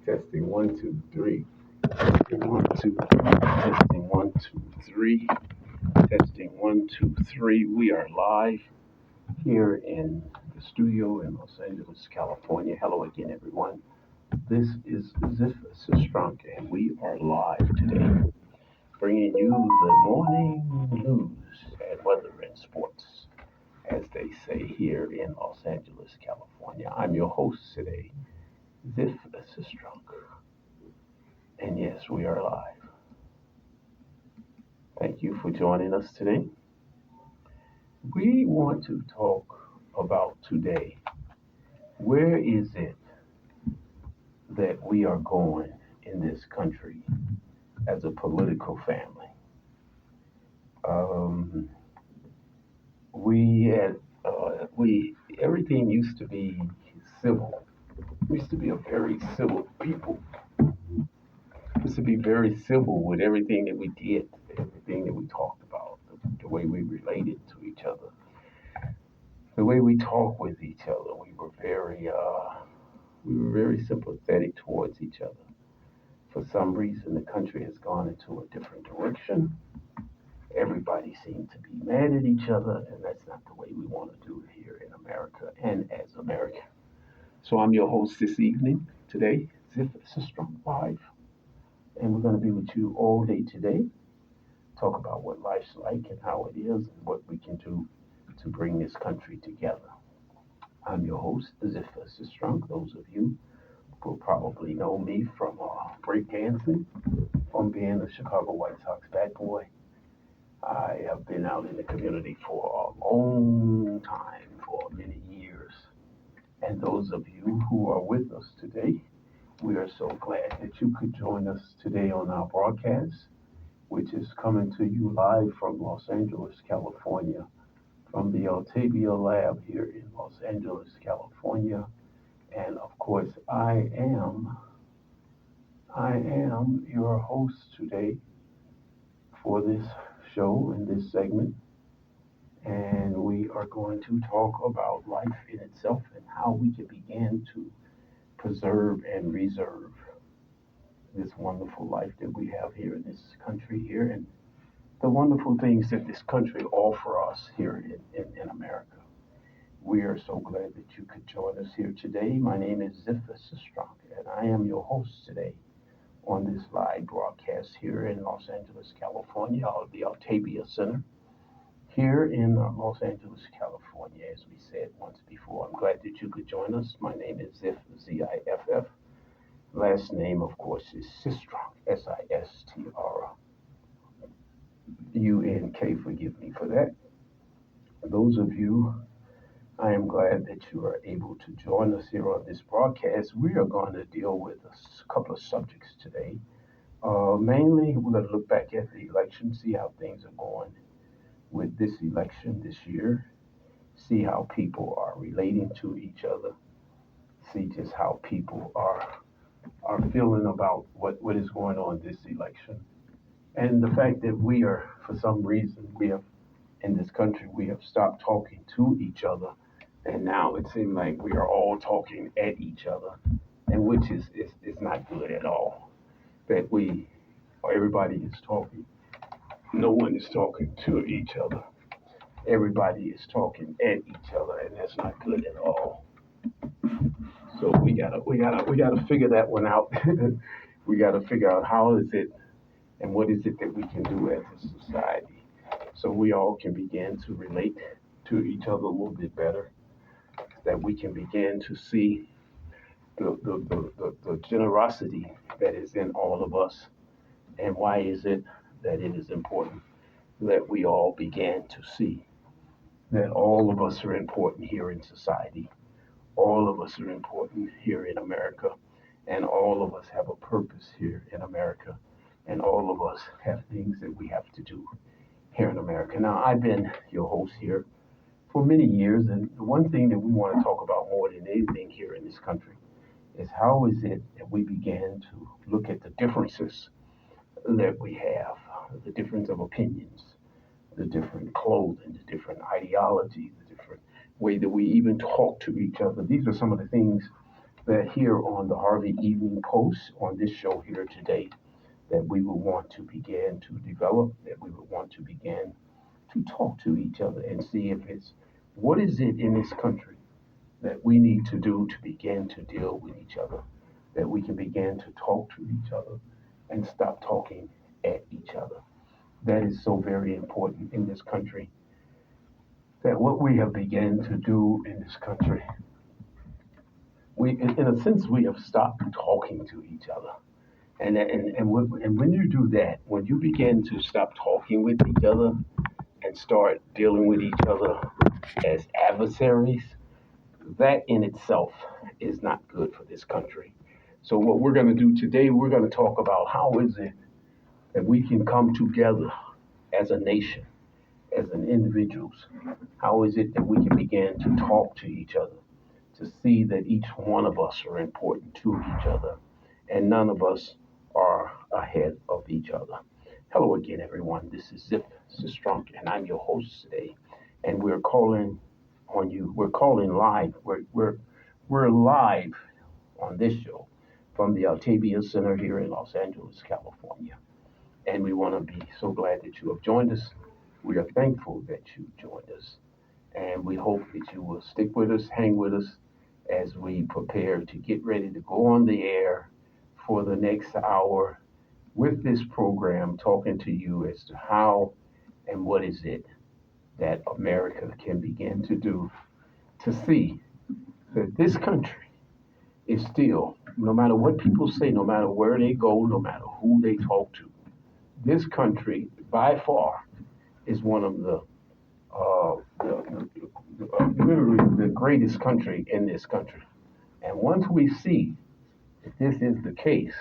Testing 1, 2, 3. Testing 1, 2. Testing 1, 2, 3. Testing 1, 2, 3. We are live here in the studio in Los Angeles, California. Hello again, everyone. This is Zif Sistrunk, and we are live today, bringing you the morning news and weather and sports, as they say here in Los Angeles, California. I'm your host today, Zif Sistrunk. And yes, we are live. Thank you for joining us today. We want to talk about today. Where is it that we are going in this country as a political family? Um, we had we everything used to be civil. We used to be a very civil people. We used to be very civil with everything that we did, everything that we talked about, the way we related to each other, the way we talk with each other. We were very sympathetic towards each other. For some reason, the country has gone into a different direction. Everybody seems to be mad at each other, and that's not the way we want to do it here in America and as Americans. So I'm your host this evening, today, Zip System Live, and we're going to be with you all day today. Talk about what life's like and how it is and what we can do to bring this country together. I'm your host, Ziph Strunk. Those of you will probably know me from breakdancing, from being a Chicago White Sox bat boy. I have been out in the community for a long time, for many years. And those of you who are with us today, we are so glad that you could join us today on our broadcast, which is coming to you live from Los Angeles, California, from the Altavia Lab here in Los Angeles, California. And of course, I am your host today for this show and this segment. And we are going to talk about life in itself and how we can begin to preserve and reserve this wonderful life that we have here in this country here and the wonderful things that this country offers us here in America. We are so glad that you could join us here today. My name is Zipha Sistrunk, and I am your host today on this live broadcast here in Los Angeles, California, at the Altavia Center here in Los Angeles, California, as we said once before. I'm glad that you could join us. My name is Ziff, Z-I-F-F. Last name, of course, is Sistrunk, S-I-S-T-R-U-N-K. Forgive me for that. Those of you, I am glad that you are able to join us here on this broadcast. We are going to deal with a couple of subjects today. Mainly, we're going to look back at the election, see how things are going with this election this year, see how people are relating to each other, see just how people are feeling about what is going on this election. And the fact that we are, for some reason, we have, in this country, we have stopped talking to each other. And now it seems like we are all talking at each other, and which is not good at all. That everybody is talking. No one is talking to each other. Everybody is talking at each other, and that's not good at all. So we gotta figure that one out. We gotta figure out how is it and what is it that we can do as a society, so we all can begin to relate to each other a little bit better. That we can begin to see the generosity that is in all of us, and why is it that it is important that we all begin to see that all of us are important here in society. All of us are important here in America, and all of us have a purpose here in America, and all of us have things that we have to do here in America. Now, I've been your host here for many years, and the one thing that we want to talk about more than anything here in this country is how is it that we begin to look at the differences that we have, the difference of opinions, the different clothing, the different ideology, the different way that we even talk to each other. These are some of the things that here on the Harvey Evening Post, on this show here today, that we will want to begin to develop, that we would want to begin to talk to each other and see if it's what is it in this country that we need to do to begin to deal with each other, that we can begin to talk to each other and stop talking at each other. That is so very important in this country, that what we have begun to do in this country, in a sense, we have stopped talking to each other. And when you do that, when you begin to stop talking with each other and start dealing with each other as adversaries, that in itself is not good for this country. So what we're going to do today, we're going to talk about how is it that we can come together as a nation, as an individuals. How is it that we can begin to talk to each other, to see that each one of us are important to each other, and none of us are ahead of each other. Hello again, everyone. This is Zip Sistrunk, and I'm your host today. And we're calling on you. We're calling live. We're live on this show from the Altavia Center here in Los Angeles, California. And we want to be so glad that you have joined us. We are thankful that you joined us. And we hope that you will stick with us, hang with us as we prepare to get ready to go on the air for the next hour with this program, talking to you as to how and what is it that America can begin to do to see that this country is still, no matter what people say, no matter where they go, no matter who they talk to, this country by far is one of literally the greatest country in this country. And once we see that this is the case,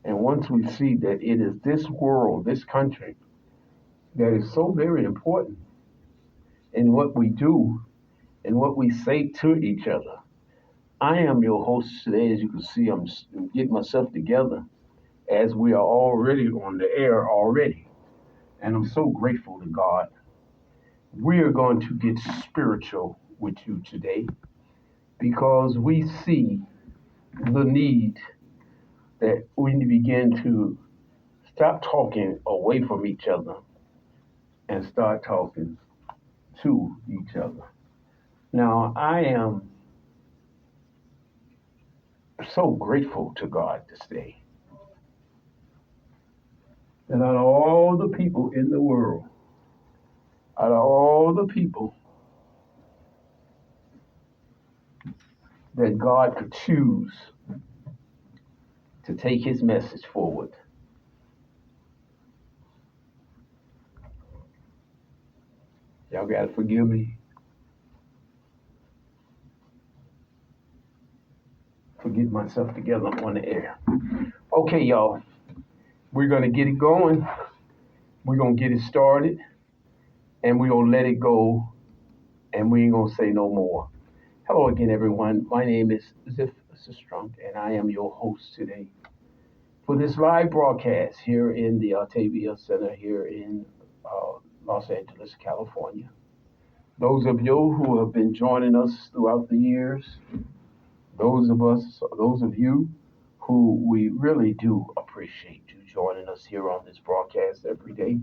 and once we see that it is this world, this country, that is so very important in what we do and what we say to each other. I am your host today. As you can see, I'm getting myself together as we are already on the air already. And I'm so grateful to God. We are going to get spiritual with you today because we see the need that we begin to stop talking away from each other and start talking to each other. Now, I am so grateful to God this day that out of all the people in the world, out of all the people that God could choose to take his message forward, y'all gotta forgive me for getting myself together on the air. Okay, y'all, we're gonna get it going. We're gonna get it started, and we're gonna let it go, and we ain't gonna say no more. Hello again, everyone. My name is Zip Sistrunk, and I am your host today for this live broadcast here in the Altavia Center here in Los Angeles, California. Those of you who have been joining us throughout the years, those of you who we really do appreciate you joining us here on this broadcast every day.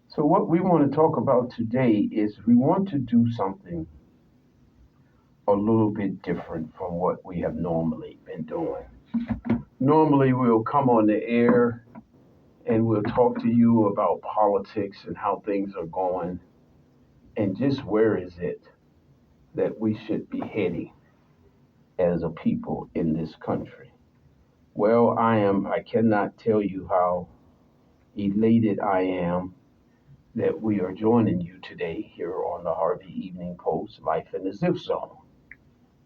So what we want to talk about today is we want to do something a little bit different from what we have normally been doing. Normally we'll come on the air and we'll talk to you about politics and how things are going and just where is it that we should be heading as a people in this country. Well, I cannot tell you how elated I am that we are joining you today here on the Harvey Evening Post, Life in the Zip Zone,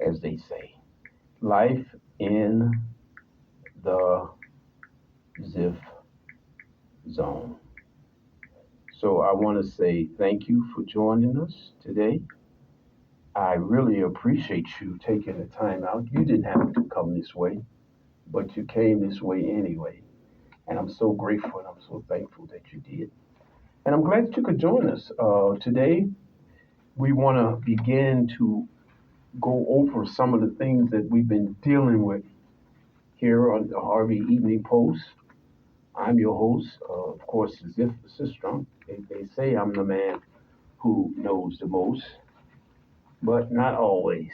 as they say. Life in the Zip Zone. So I want to say thank you for joining us today. I really appreciate you taking the time out. You didn't have to come this way, but you came this way anyway. And I'm so grateful and I'm so thankful that you did. And I'm glad that you could join us. Today, we want to begin to go over some of the things that we've been dealing with here on the Harvey Evening Post. I'm your host, of course, Ziph Sistrom. They say I'm the man who knows the most, but not always.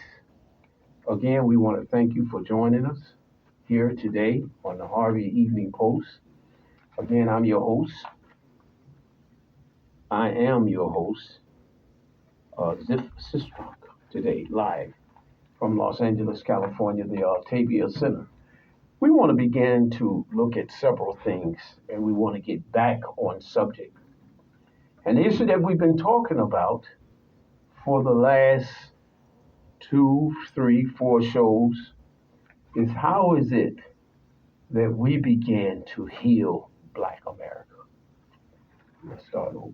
Again, we want to thank you for joining us here today on the Harvey Evening Post. Again, I am your host, Ziph Sistrom, today live from Los Angeles, California, the Altavia Center. We want to begin to look at several things, and we want to get back on subject. And the issue that we've been talking about for the last 2, 3, 4 shows is how is it that we began to heal Black America? Let's start over.